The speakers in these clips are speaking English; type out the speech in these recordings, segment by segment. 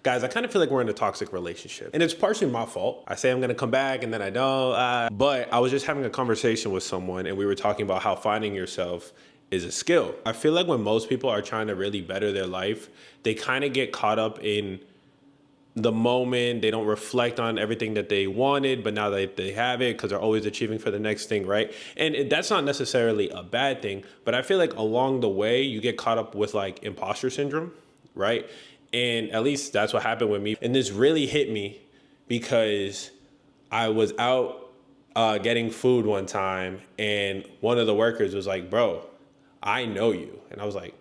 Guys, I kind of feel like we're in a toxic relationship. And it's partially my fault. I say I'm going to come back and then I don't. But I was just having a conversation with someone and we were talking about how finding yourself is a skill. I feel like when most people are trying to really better their life, they kind of get caught up in the moment. They don't reflect on everything that they wanted, but now that they have it, because they're always achieving for the next thing, right? And that's not necessarily a bad thing, but I feel like along the way, you get caught up with like imposter syndrome, right? And at least that's what happened with me. And this really hit me because I was out getting food one time and one of the workers was like, bro, I know you. And I was like,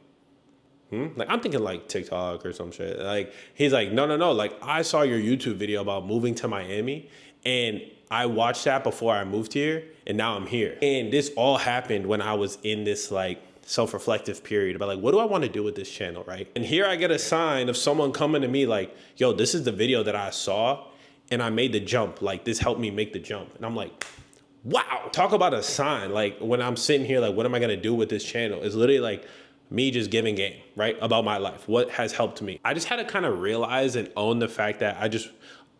like, I'm thinking like TikTok or some shit. Like, he's like, no. Like, I saw your YouTube video about moving to Miami and I watched that before I moved here and now I'm here. And this all happened when I was in this like self-reflective period about like, what do I want to do with this channel, right? And here I get a sign of someone coming to me like, yo, this is the video that I saw and I made the jump. Like, this helped me make the jump. And I'm like, wow, talk about a sign. Like, when I'm sitting here, like, what am I going to do with this channel? It's literally like me just giving game, right? About my life, what has helped me. I just had to kind of realize and own the fact that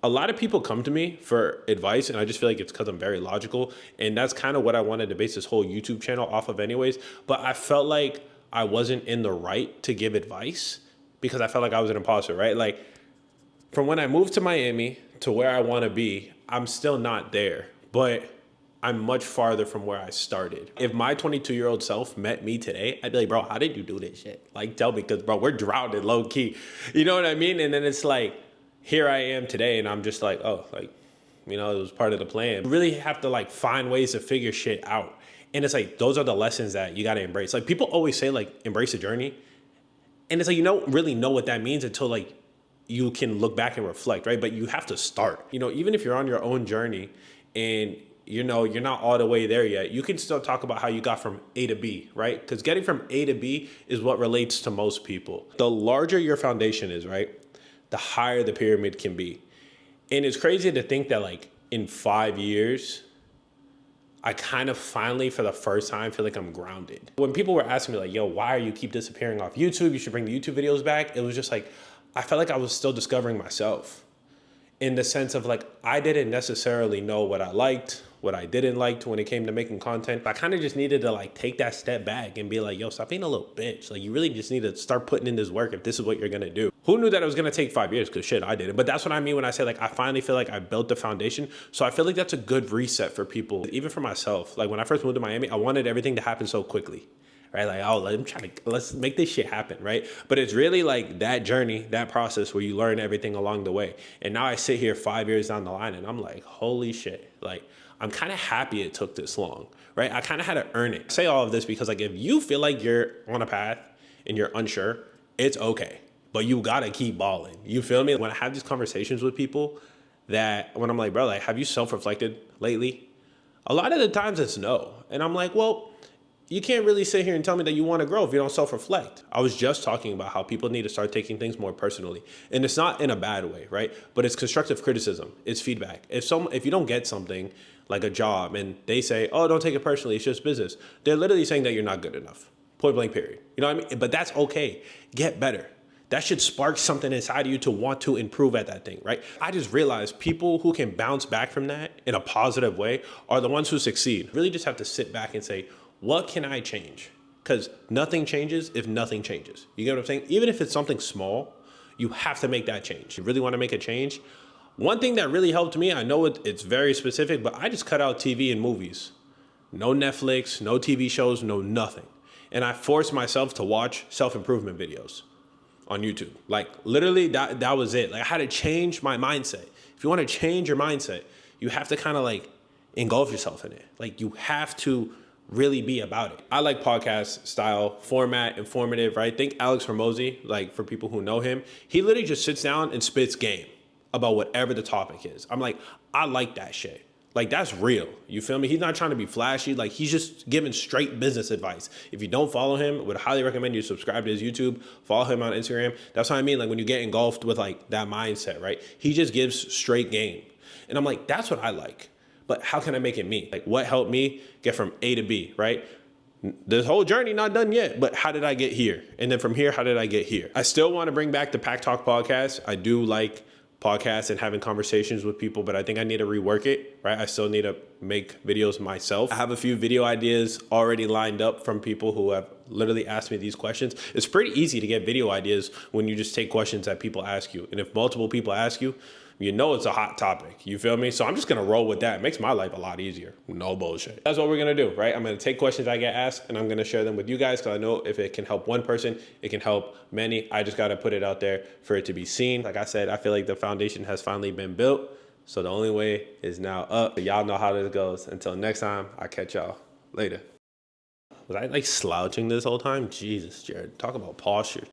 a lot of people come to me for advice and I just feel like it's because I'm very logical. And that's kind of what I wanted to base this whole YouTube channel off of anyways. But I felt like I wasn't in the right to give advice because I felt like I was an imposter, right? Like, from when I moved to Miami to where I want to be, I'm still not there, but I'm much farther from where I started. If my 22-year-old self met me today, I'd be like, bro, how did you do this shit? Like, tell me, because, bro, we're drowning low key. You know what I mean? And then it's like, here I am today, and I'm just like, oh, like, you know, it was part of the plan. You really have to, like, find ways to figure shit out. And it's like, those are the lessons that you got to embrace. Like, people always say, like, embrace the journey. And it's like, you don't really know what that means until, like, you can look back and reflect, right? But you have to start. You know, even if you're on your own journey and you know, you're not all the way there yet, you can still talk about how you got from A to B, right? Because getting from A to B is what relates to most people. The larger your foundation is, right, the higher the pyramid can be. And it's crazy to think that like in 5 years, I kind of finally, for the first time, feel like I'm grounded. When people were asking me like, yo, why are you keep disappearing off YouTube? You should bring the YouTube videos back. It was just like, I felt like I was still discovering myself in the sense of like, I didn't necessarily know what I liked, what I didn't like when it came to making content. I kind of just needed to like take that step back and be like, yo, stop being a little bitch. Like, you really just need to start putting in this work if this is what you're gonna do. Who knew that it was gonna take 5 years? Because shit, I didn't. But that's what I mean when I say like, I finally feel like I built the foundation. So I feel like that's a good reset for people, even for myself. Like when I first moved to Miami, I wanted everything to happen so quickly. Right? Like, oh, let's make this shit happen, right? But it's really like that journey, that process where you learn everything along the way. And now I sit here 5 years down the line and I'm like, holy shit. Like, I'm kind of happy it took this long, right? I kind of had to earn it. I say all of this because like, if you feel like you're on a path and you're unsure, it's okay. But you gotta keep balling. You feel me? When I have these conversations with people that when I'm like, bro, like, have you self-reflected lately? A lot of the times it's no. And I'm like, well, you can't really sit here and tell me that you want to grow if you don't self-reflect. I was just talking about how people need to start taking things more personally. And it's not in a bad way, right? But it's constructive criticism. It's feedback. If you don't get something like a job and they say, oh, don't take it personally, it's just business, they're literally saying that you're not good enough. Point blank, period. You know what I mean? But that's okay. Get better. That should spark something inside of you to want to improve at that thing, right? I just realized people who can bounce back from that in a positive way are the ones who succeed. Really just have to sit back and say, what can I change? Because nothing changes if nothing changes. You get what I'm saying? Even if it's something small, you have to make that change. You really want to make a change? One thing that really helped me, I know it's very specific, but I just cut out TV and movies. No Netflix, no TV shows, no nothing. And I forced myself to watch self-improvement videos on YouTube. Like literally that was it. Like I had to change my mindset. If you want to change your mindset, you have to kind of like engulf yourself in it. Like you have to really be about it. I like podcast style, format, informative, right? Think Alex Hormozy, like for people who know him, he literally just sits down and spits game about whatever the topic is. I'm like, I like that shit. Like that's real. You feel me? He's not trying to be flashy. Like he's just giving straight business advice. If you don't follow him, would highly recommend you subscribe to his YouTube, follow him on Instagram. That's what I mean. Like when you get engulfed with like that mindset, right? He just gives straight game. And I'm like, that's what I like. But how can I make it me? Like what helped me get from A to B, right? This whole journey not done yet, but how did I get here? And then from here, how did I get here? I still want to bring back the Pack Talk podcast. I do like podcasts and having conversations with people, but I think I need to rework it, right? I still need to make videos myself. I have a few video ideas already lined up from people who have literally asked me these questions. It's pretty easy to get video ideas when you just take questions that people ask you. And if multiple people ask you, you know it's a hot topic. You feel me? So I'm just gonna roll with that. It makes my life a lot easier. No bullshit. That's what we're gonna do, right? I'm gonna take questions I get asked and I'm gonna share them with you guys because I know if it can help one person, it can help many. I just gotta put it out there for it to be seen. Like I said, I feel like the foundation has finally been built. So the only way is now up. But y'all know how this goes. Until next time, I'll catch y'all later. Was I like slouching this whole time? Jesus, Jared. Talk about posture.